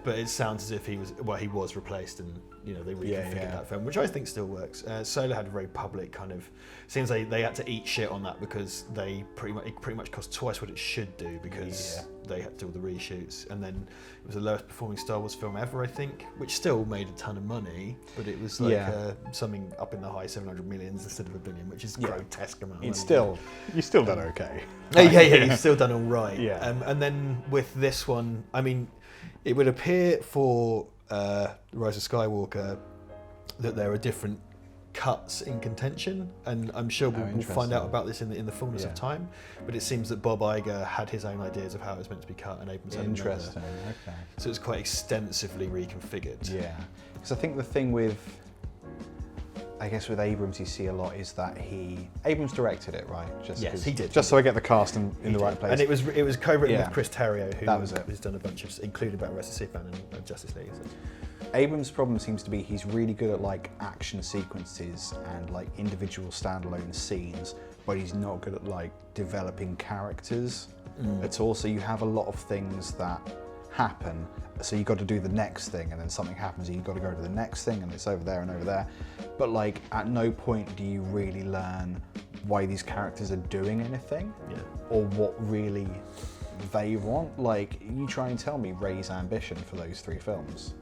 Speaker 1: but it sounds as if he was replaced and they reconfigured that film, which I think still works. Solo had a very public kind of, seems like they had to eat shit on that because it pretty much cost twice what it should do because they had to do all the reshoots, and then it was the lowest performing Star Wars film ever, I think, which still made a ton of money, but it was like something up in the high 700 millions instead of $1 billion, which is a grotesque amount of money.
Speaker 2: You've still done okay.
Speaker 1: You've still done all right. And then with this one, I mean, it would appear for Rise of Skywalker that there are different cuts in contention, and I'm sure we'll find out about this in the fullness of time, but it seems that Bob Iger had his own ideas of how it was meant to be cut, and Abrams had another.
Speaker 2: Okay.
Speaker 1: So it's quite extensively reconfigured.
Speaker 2: Yeah, because I think the thing with Abrams you see a lot is that Abrams directed it, right?
Speaker 1: Yes, he did.
Speaker 2: Just so I get the cast in the right place.
Speaker 1: And it was co-written with Chris Terrio, who
Speaker 2: has
Speaker 1: done a bunch of, including Batman vs Superman and Justice League.
Speaker 2: Abrams' problem seems to be he's really good at like action sequences and like individual standalone scenes, but he's not good at like developing characters at all. So you have a lot of things that happen, so you got to do the next thing, and then something happens and you got to go to the next thing, and it's over there and over there. But like at no point do you really learn why these characters are doing anything, or what really they want. Like, you try and tell me Rey's ambition for those 3 films.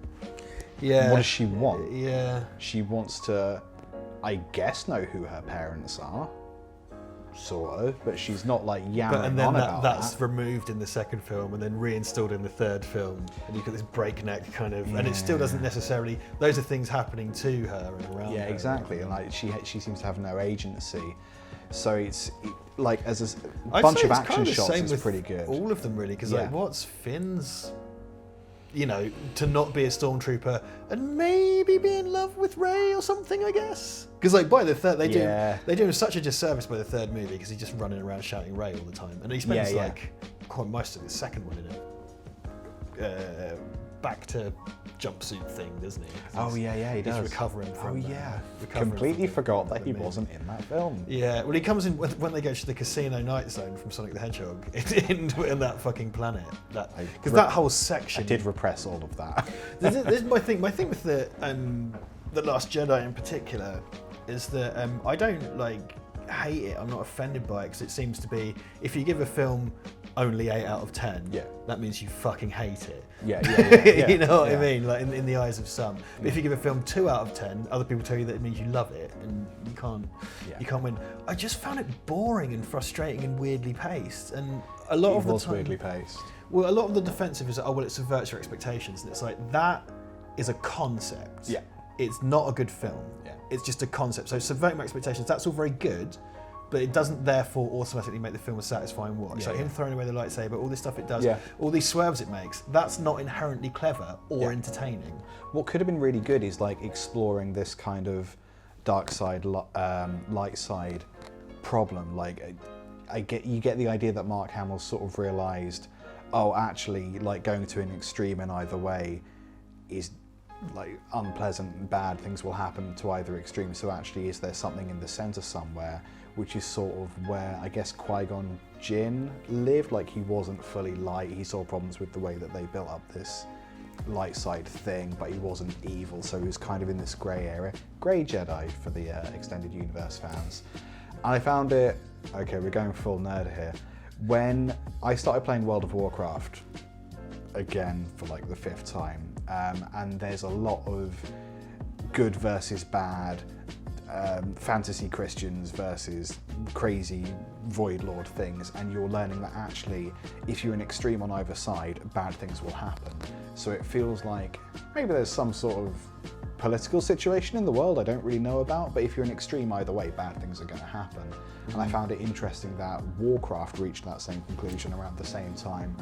Speaker 2: What does she want? She wants to, I guess, know who her parents are. Sort of, but she's not like yammering on about that.
Speaker 1: That's removed in the second film and then reinstalled in the third film, and you've got this breakneck kind of, and it still doesn't necessarily. Those are things happening to her and around her.
Speaker 2: Yeah, exactly, and like she seems to have no agency. So it's like as a bunch of action shots is pretty good.
Speaker 1: All of them really, because like what's Finn's? you know, to not be a stormtrooper and maybe be in love with Rey or something, I guess. Because like by the third, they do him such a disservice by the third movie because he's just running around shouting Rey all the time, and he spends like quite most of the second one in it. Back to jumpsuit thing, doesn't he?
Speaker 2: Oh he does.
Speaker 1: He's recovering from.
Speaker 2: Completely forgot that he wasn't in that film.
Speaker 1: Yeah, well, he comes in when they go to the casino night zone from Sonic the Hedgehog in that fucking planet. Because that whole section.
Speaker 2: I did repress all of that.
Speaker 1: This is my thing. My thing with the Last Jedi in particular is that I don't like hate it. I'm not offended by it because it seems to be if you give a film only 8 out of 10, that means you fucking hate it. You know what I mean? Like in the eyes of some. But if you give a film 2 out of 10, other people tell you that it means you love it, and you can't win. I just found it boring and frustrating and weirdly paced, and a lot of the time.
Speaker 2: Weirdly paced.
Speaker 1: Well, a lot of the defensive is it subverts your expectations, and it's like that is a concept.
Speaker 2: Yeah.
Speaker 1: It's not a good film. Yeah. It's just a concept. So subverting my expectations, that's all very good. But it doesn't therefore automatically make the film a satisfying watch. Him throwing away the lightsaber, all this stuff it does, all these swerves it makes, that's not inherently clever or entertaining.
Speaker 2: What could have been really good is like exploring this kind of dark side, light side problem. Like, you get the idea that Mark Hamill sort of realised, oh, actually, like going to an extreme in either way is like unpleasant and bad. Things will happen to either extreme. So actually, is there something in the centre somewhere? Which is sort of where I guess Qui-Gon Jinn lived. Like he wasn't fully light. He saw problems with the way that they built up this light side thing, but he wasn't evil. So he was kind of in this grey area. Grey Jedi for the extended universe fans. And I found it, okay, we're going full nerd here. When I started playing World of Warcraft, again for like the 5th time, and there's a lot of good versus bad, fantasy Christians versus crazy Void Lord things, and you're learning that actually if you're an extreme on either side, bad things will happen. So it feels like maybe there's some sort of political situation in the world I don't really know about, but if you're an extreme either way, bad things are going to happen. And I found it interesting that Warcraft reached that same conclusion around the same time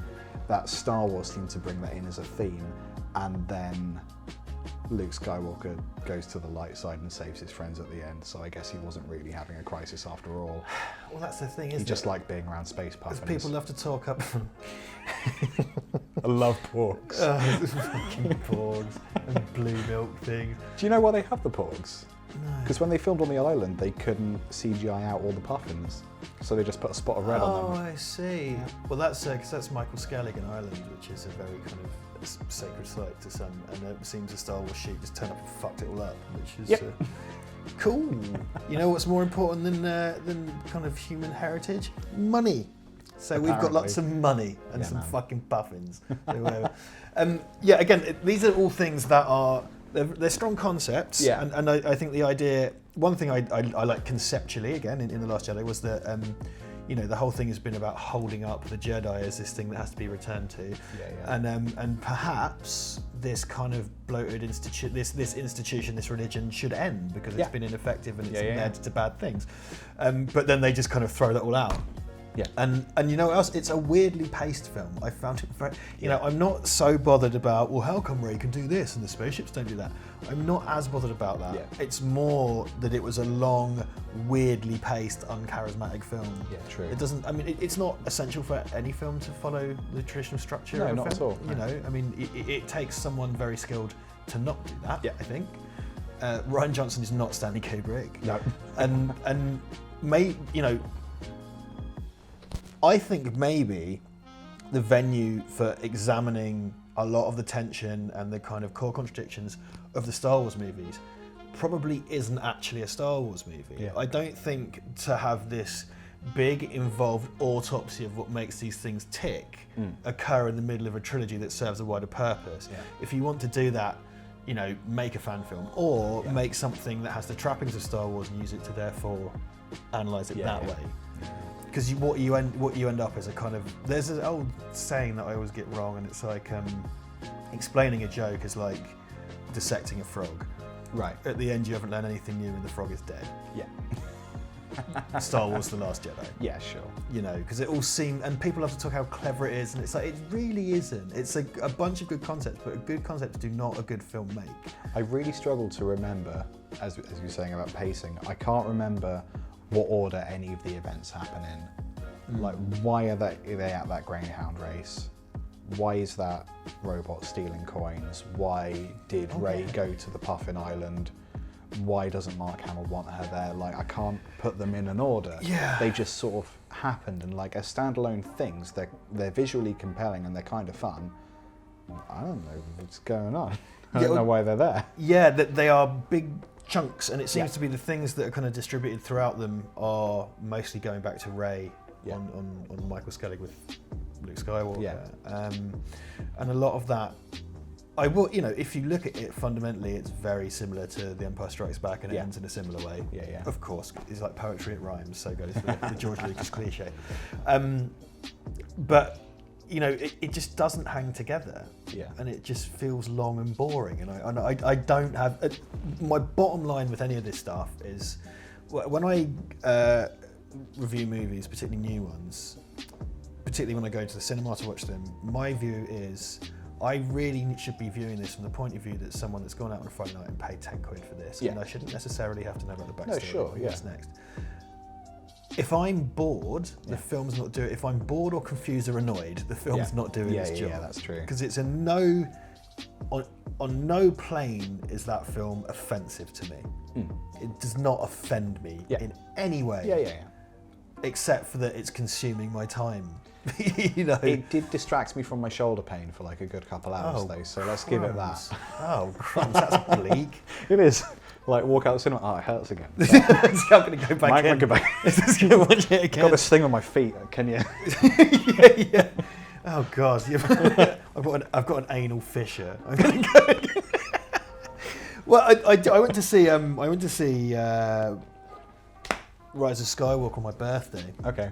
Speaker 2: that Star Wars seemed to bring that in as a theme, and then Luke Skywalker goes to the light side and saves his friends at the end, so I guess he wasn't really having a crisis after all.
Speaker 1: Well, that's the thing, isn't it?
Speaker 2: He just liked being around space puffins.
Speaker 1: People love to talk up.
Speaker 2: I love porgs.
Speaker 1: Fucking porgs and blue milk things.
Speaker 2: Do you know why they have the porgs?
Speaker 1: No.
Speaker 2: Because when they filmed on the island, they couldn't CGI out all the puffins, so they just put a spot of red on them.
Speaker 1: Oh, I see. Well, that's because that's Michael Skelligan Island, which is a very kind of sacred site to some, and it seems a Star Wars sheet just turned up and fucked it all up, which is cool. You know what's more important than kind of human heritage? Money. So
Speaker 2: Apparently.
Speaker 1: We've got lots of money and some fucking puffins. Again, these are all things that are they're strong concepts, and I think the idea. One thing I like conceptually again in The Last Jedi was that the whole thing has been about holding up the Jedi as this thing that has to be returned to, and perhaps this kind of bloated this institution, this religion should end because it's been ineffective and it's led to bad things, but then they just kind of throw that all out. Yeah. And you know what else? It's a weirdly paced film. I found it very, I'm not so bothered about, well, how come Rey can do this and the spaceships don't do that? I'm not as bothered about that. Yeah. It's more that it was a long, weirdly paced, uncharismatic film.
Speaker 2: Yeah, true.
Speaker 1: It doesn't, it's not essential for any film to follow the traditional structure of a
Speaker 2: not
Speaker 1: film.
Speaker 2: at all.
Speaker 1: It takes someone very skilled to not do that, I think. Rian Johnson is not Stanley Kubrick.
Speaker 2: No.
Speaker 1: and I think maybe the venue for examining a lot of the tension and the kind of core contradictions of the Star Wars movies probably isn't actually a Star Wars movie. Yeah. I don't think to have this big involved autopsy of what makes these things tick occur in the middle of a trilogy that serves a wider purpose. Yeah. If you want to do that, make a fan film or make something that has the trappings of Star Wars and use it to therefore analyse it that way. Because what you end up is a kind of, there's an old saying that I always get wrong, and it's like explaining a joke is like dissecting a frog.
Speaker 2: Right.
Speaker 1: At the end, you haven't learned anything new, and the frog is dead.
Speaker 2: Yeah.
Speaker 1: Star Wars: The Last Jedi.
Speaker 2: Yeah, sure.
Speaker 1: You know, because it all seems, and people have to talk how clever it is, and it's like, it really isn't. It's a bunch of good concepts, but good concepts do not a good film make.
Speaker 2: I really struggle to remember, as you were saying about pacing, I can't remember what order any of the events happen in. Like, why are they at that greyhound race? Why is that robot stealing coins? Why did Rey go to the Puffin Island? Why doesn't Mark Hamill want her there? Like, I can't put them in an order.
Speaker 1: Yeah.
Speaker 2: They just sort of happened, and like as standalone things, they're visually compelling and they're kind of fun. I don't know what's going on. I don't know why they're there.
Speaker 1: Yeah, they are big chunks, and it seems to be the things that are kind of distributed throughout them are mostly going back to Rey on Michael Skellig with Luke Skywalker.
Speaker 2: Yeah.
Speaker 1: And a lot of that, I will, you know, if you look at it fundamentally, it's very similar to The Empire Strikes Back, and it ends in a similar way.
Speaker 2: Yeah, yeah.
Speaker 1: Of course, it's like poetry, it rhymes, so goes the George Lucas cliche. But, you know, it just doesn't hang together.
Speaker 2: Yeah.
Speaker 1: And it just feels long and boring. And I don't have, my bottom line with any of this stuff is, when I review movies, particularly new ones, particularly when I go to the cinema to watch them, my view is I really should be viewing this from the point of view that someone that's gone out on a Friday night and paid 10 quid for this, and I shouldn't necessarily have to know about the backstory.
Speaker 2: No, sure,
Speaker 1: what's next. If I'm bored, the film's not doing. If I'm bored or confused or annoyed, the film's not doing its job.
Speaker 2: Yeah, that's true.
Speaker 1: Because it's on no plane is that film offensive to me. It does not offend me in any way.
Speaker 2: Yeah.
Speaker 1: Except for that it's consuming my time. You know,
Speaker 2: it did distract me from my shoulder pain for like a good couple hours though, so let's give it that.
Speaker 1: Oh, crumbs, that's bleak.
Speaker 2: It is. Like, walk out the cinema, oh, it hurts again.
Speaker 1: I'm going to go back in.
Speaker 2: Go back.
Speaker 1: Just going to watch it again.
Speaker 2: Got this thing on my feet, can you?
Speaker 1: yeah. Oh God, I've got an anal fissure. I'm going to go again. Well, I went to see Rise of Skywalker on my birthday.
Speaker 2: Okay.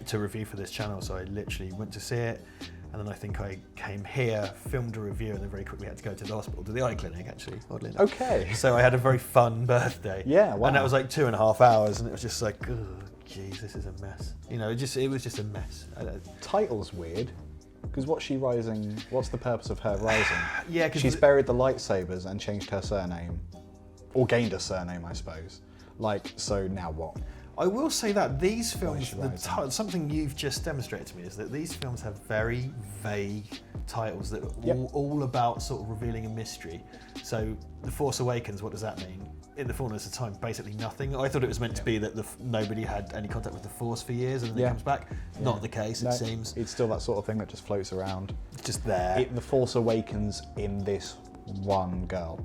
Speaker 1: To review for this channel, so I literally went to see it, and then I think I came here, filmed a review, and then very quickly had to go to the hospital, to the eye clinic actually, oddly enough.
Speaker 2: Okay.
Speaker 1: So I had a very fun birthday.
Speaker 2: Yeah, wow.
Speaker 1: And that was like 2.5 hours, and it was just like, oh, geez, this is a mess. You know, it was just a mess.
Speaker 2: Title's weird, because what's the purpose of her rising?
Speaker 1: Yeah, because
Speaker 2: she's buried the lightsabers and changed her surname, or gained a surname, I suppose. Like, so now what?
Speaker 1: I will say that these films, something you've just demonstrated to me is that these films have very vague titles that are all about sort of revealing a mystery. So, The Force Awakens, what does that mean? In the fullness of time, basically nothing. I thought it was meant to be that nobody had any contact with the Force for years and then it comes back. Not the case, it seems.
Speaker 2: It's still that sort of thing that just floats around.
Speaker 1: Just there.
Speaker 2: The Force Awakens in this one girl.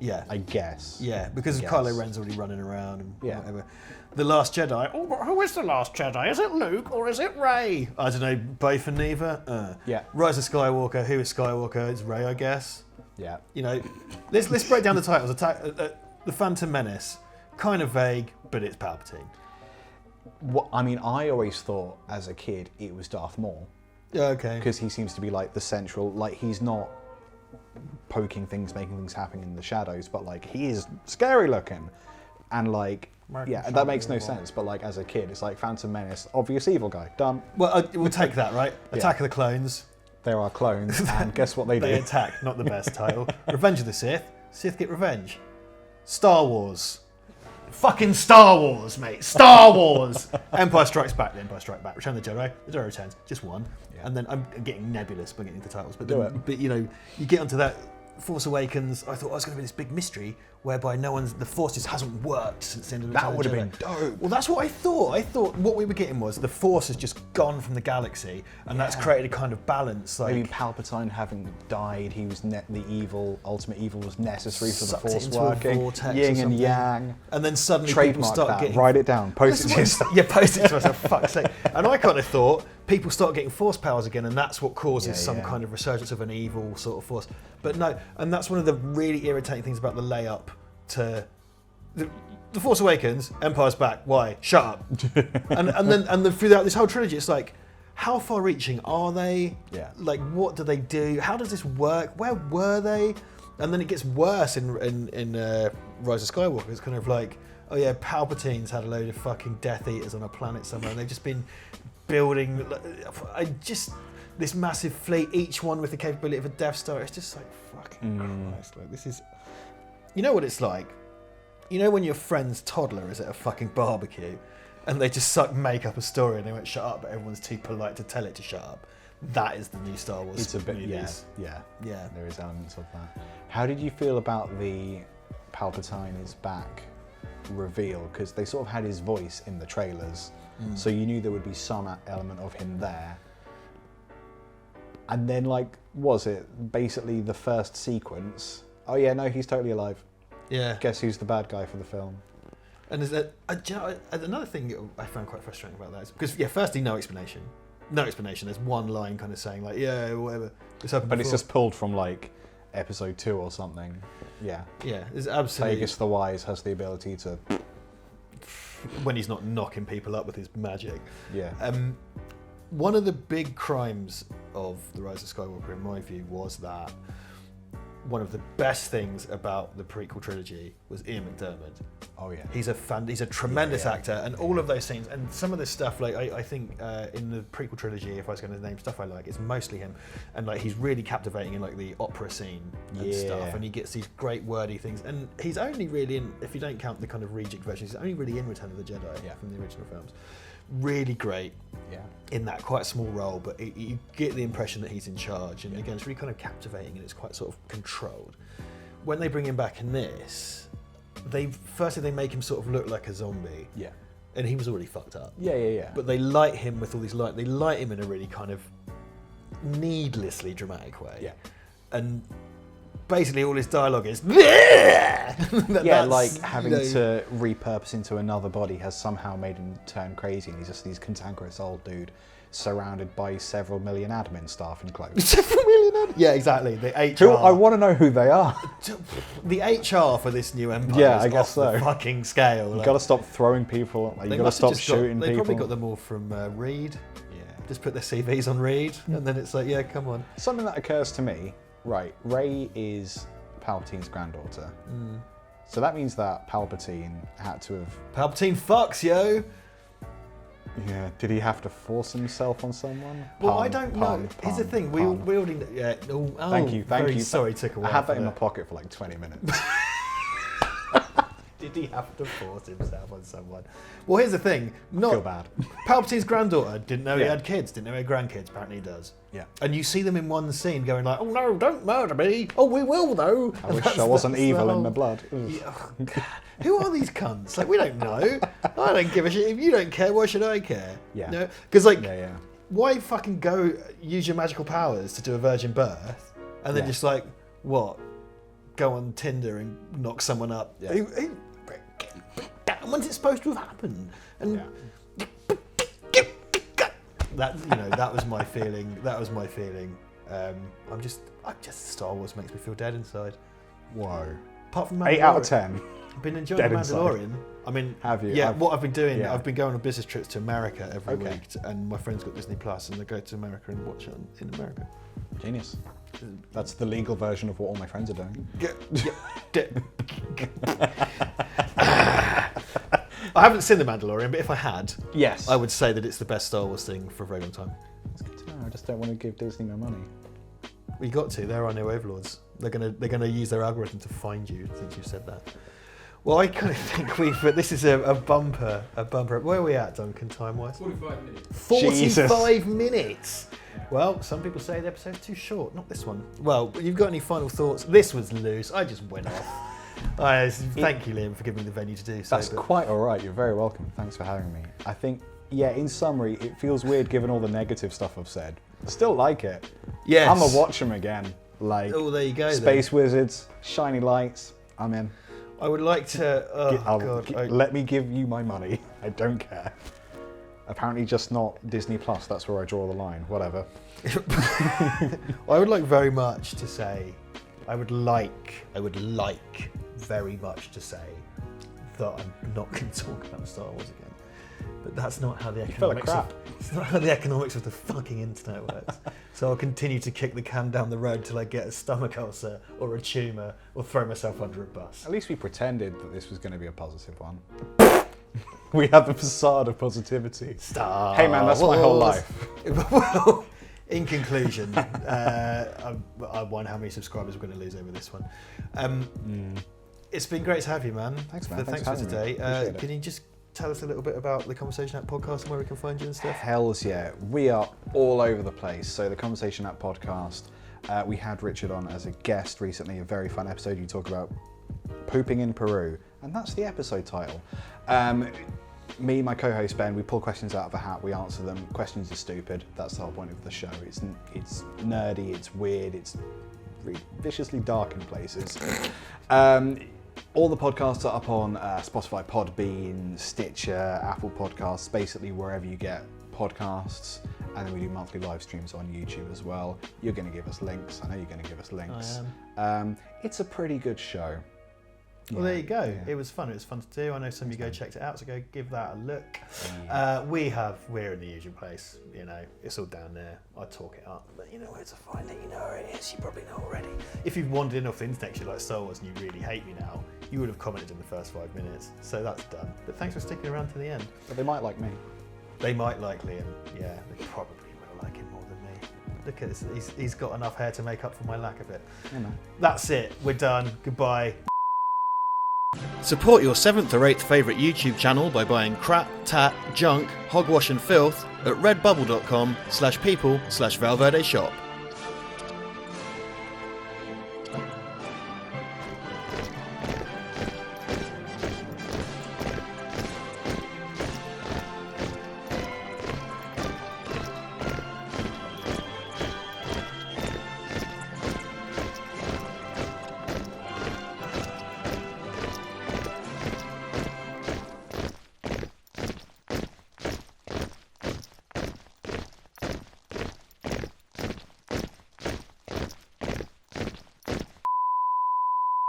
Speaker 1: Yeah.
Speaker 2: I guess.
Speaker 1: Yeah, because Kylo Ren's already running around and whatever. The Last Jedi. Oh, but who is the Last Jedi? Is it Luke or is it Rey? I don't know, both and neither.
Speaker 2: Yeah.
Speaker 1: Rise of Skywalker. Who is Skywalker? It's Rey, I guess.
Speaker 2: Yeah.
Speaker 1: You know, let's break down the titles. The Phantom Menace. Kind of vague, but it's Palpatine.
Speaker 2: I mean, I always thought as a kid it was Darth Maul.
Speaker 1: Okay.
Speaker 2: Because he seems to be like the central, like he's not poking things, making things happen in the shadows, but like he is scary looking. And like, that makes no sense, but like as a kid, it's like Phantom Menace, obvious evil guy, done.
Speaker 1: Well, we'll take that, right? Attack of the Clones.
Speaker 2: There are clones, and guess what they do?
Speaker 1: They attack, not the best title. Revenge of the Sith. Sith get revenge. Star Wars. Fucking Star Wars, mate. Star Wars. Empire Strikes Back. The Empire Strikes Back. Return of the Jedi. The Jedi Returns. Just one. Yeah. And then I'm getting nebulous by getting into titles, but you know, you get onto that. Force Awakens, I thought it was going to be this big mystery whereby the Force just hasn't worked since the end of the Jedi.
Speaker 2: That would have been dope.
Speaker 1: Well, that's what I thought. I thought what we were getting was the Force has just gone from the galaxy, and that's created a kind of balance. Like,
Speaker 2: maybe Palpatine having died, he was the ultimate evil was necessary for the
Speaker 1: sucked
Speaker 2: Force
Speaker 1: it into
Speaker 2: working.
Speaker 1: A vortex
Speaker 2: Yin
Speaker 1: or
Speaker 2: and yang.
Speaker 1: And then suddenly
Speaker 2: Trademark
Speaker 1: people start
Speaker 2: that.
Speaker 1: getting...
Speaker 2: Write it down. Post it to yourself.
Speaker 1: Yeah, post it to myself. Fuck's sake. And I kind of thought people start getting Force powers again, and that's what causes some kind of resurgence of an evil sort of Force. But no, and that's one of the really irritating things about the layup to the Force Awakens. Empire's back. Why? Shut up. and then throughout this whole trilogy, it's like, how far-reaching are they?
Speaker 2: Yeah.
Speaker 1: Like, what do they do? How does this work? Where were they? And then it gets worse in Rise of Skywalker. It's kind of like, oh yeah, Palpatine's had a load of fucking Death Eaters on a planet somewhere, and they've just been building this massive fleet, each one with the capability of a Death Star. It's just like, fucking Christ, like this is... You know what it's like? You know when your friend's toddler is at a fucking barbecue and they just make up a story and they won't shut up, but everyone's too polite to tell it to shut up? That is the new Star Wars.
Speaker 2: It's a bit,
Speaker 1: movies.
Speaker 2: yeah.
Speaker 1: There
Speaker 2: is elements of that. How did you feel about the Palpatine is back reveal? Because they sort of had his voice in the trailers, so you knew there would be some element of him there. And then, like, was it basically the first sequence? Oh yeah, no, he's totally alive.
Speaker 1: Yeah.
Speaker 2: Guess who's the bad guy for the film?
Speaker 1: And is that another thing I found quite frustrating about that is because firstly, no explanation. There's one line kind of saying like, yeah, whatever. It's happened
Speaker 2: But
Speaker 1: before.
Speaker 2: it's just pulled from like episode 2 or something. Yeah.
Speaker 1: Yeah, it's absolutely.
Speaker 2: Plagueis the Wise has the ability to.
Speaker 1: When he's not knocking people up with his magic.
Speaker 2: Yeah.
Speaker 1: One of the big crimes of the Rise of Skywalker, in my view, was that one of the best things about the prequel trilogy was Ian McDiarmid.
Speaker 2: Oh yeah.
Speaker 1: He's a tremendous actor, and all of those scenes, and some of this stuff, like I think in the prequel trilogy, if I was going to name stuff I like, it's mostly him, and like he's really captivating in like the opera scene and stuff, and he gets these great wordy things, and he's only really in, if you don't count the kind of reject versions, he's only really in Return of the Jedi from the original films. Really great in that quite small role, but you get the impression that he's in charge, and again, it's really kind of captivating and it's quite sort of controlled. When they bring him back in this, they make him sort of look like a zombie. Yeah. And he was already fucked up. Yeah. But they light him with all these light. They light him in a really kind of needlessly dramatic way. Yeah. And basically all his dialogue is
Speaker 2: like having to repurpose into another body has somehow made him turn crazy, and he's just this cantankerous old dude surrounded by several million admin staff in clothes.
Speaker 1: Several million admin? Yeah, exactly. The HR.
Speaker 2: Who, I want to know who they are.
Speaker 1: The HR for this new empire.
Speaker 2: Yeah,
Speaker 1: is
Speaker 2: I guess
Speaker 1: off
Speaker 2: so.
Speaker 1: The fucking scale.
Speaker 2: You got to stop throwing people. Like, you got to stop shooting people.
Speaker 1: They probably got them all from Reed. Yeah. Just put their CVs on Reed, and then it's like, yeah, come on.
Speaker 2: Something that occurs to me. Right, Rey is Palpatine's granddaughter. So that means that Palpatine had to have...
Speaker 1: Palpatine fucks, yo!
Speaker 2: Yeah, did he have to force himself on someone?
Speaker 1: Well, I don't know. Here's the thing, we already... Yeah,
Speaker 2: thank you.
Speaker 1: Sorry, took a while.
Speaker 2: I had that in my pocket for like 20 minutes.
Speaker 1: Did he have to force himself on someone? Well, here's the thing.
Speaker 2: I feel bad.
Speaker 1: Palpatine's granddaughter didn't know he had kids, didn't know he had grandkids. Apparently he does. Yeah. And you see them in one scene going like, oh no, don't murder me. Oh, we will though.
Speaker 2: I wish I wasn't evil in my blood.
Speaker 1: Yeah, oh, God. Who are these cunts? Like, we don't know. I don't give a shit. If you don't care, why should I care? Yeah. No? Because like, why fucking go use your magical powers to do a virgin birth and then just like, what? Go on Tinder and knock someone up. Yeah. When's it supposed to have happened? And that was my feeling. I'm just Star Wars makes me feel dead inside.
Speaker 2: Whoa.
Speaker 1: Apart from
Speaker 2: 8 out of 10.
Speaker 1: I've been enjoying The Mandalorian.
Speaker 2: Inside.
Speaker 1: I mean,
Speaker 2: have you?
Speaker 1: Yeah. What I've been doing, I've been going on business trips to America every week, and my friend's got Disney Plus, and they go to America and watch it in America.
Speaker 2: Genius. That's the legal version of what all my friends are doing.
Speaker 1: I haven't seen The Mandalorian, but if I had,
Speaker 2: yes,
Speaker 1: I would say that it's the best Star Wars thing for a very long time.
Speaker 2: It's good to know. I just don't want to give Disney my money.
Speaker 1: We got to. They're our new overlords. They're gonna use their algorithm to find you since you said that. Well, I kind of think this is a bumper. Where are we at, Duncan, time-wise?
Speaker 3: 45 minutes.
Speaker 1: 45 minutes. Well, some people say the episode's too short. Not this one. Well, you've got any final thoughts? This was loose. I just went off. Thank you, Liam, for giving me the venue to do so.
Speaker 2: That's quite all right. You're very welcome. Thanks for having me. I think, in summary, it feels weird given all the negative stuff I've said. I still like it.
Speaker 1: Yes.
Speaker 2: I'm going to watch them again. Like,
Speaker 1: oh, there you go.
Speaker 2: Space Wizards, shiny lights. I'm in.
Speaker 1: I would like to...
Speaker 2: let me give you my money. I don't care. Apparently just not Disney Plus. That's where I draw the line. Whatever.
Speaker 1: I would like very much to say... I would like very much to say that I'm not going to talk about Star Wars again. But that's not how the
Speaker 2: felt like
Speaker 1: economics. It's not how the economics of the fucking internet works. So I'll continue to kick the can down the road till I get a stomach ulcer or a tumour or throw myself under a bus.
Speaker 2: At least we pretended that this was going to be a positive one. We had the facade of positivity.
Speaker 1: Stop.
Speaker 2: Hey man, that's my whole life.
Speaker 1: Well, in conclusion, I wonder how many subscribers we're going to lose over this one. It's been great to have you, man.
Speaker 2: Thanks, man.
Speaker 1: Thanks for today. Can you just tell us a little bit about the Conversation App podcast and where we can find you and stuff?
Speaker 2: Hells yeah. We are all over the place. So the Conversation App podcast, we had Richard on as a guest recently, a very fun episode. You talk about pooping in Peru, and that's the episode title. Me, my co-host Ben, we pull questions out of a hat, we answer them. Questions are stupid. That's the whole point of the show. It's nerdy, it's weird, it's viciously dark in places. All the podcasts are up on Spotify, Podbean, Stitcher, Apple Podcasts, basically wherever you get podcasts. And then we do monthly live streams on YouTube as well. You're going to give us links. I know you're going to give us links.
Speaker 1: I am.
Speaker 2: It's a pretty good show.
Speaker 1: Well, there you go. Yeah. It was fun. It was fun to do. I know some of you go checked it out, so go give that a look. Yeah. We're in the usual place. You know, it's all down there. I talk it up, but you know where to find it. You know where it is. You probably know already. If you've wandered in off the internet, you like Star Wars and you really hate me now, you would have commented in the first 5 minutes. So that's done. But thanks for sticking around to the end.
Speaker 2: But they might like me.
Speaker 1: They might like Liam. Yeah, they probably will like him more than me. Look at this. He's got enough hair to make up for my lack of it.
Speaker 2: You know.
Speaker 1: That's it. We're done. Goodbye. Support your 7th or 8th favourite YouTube channel by buying crap, tat, junk, hogwash and filth at redbubble.com/people/Val Verde Shop.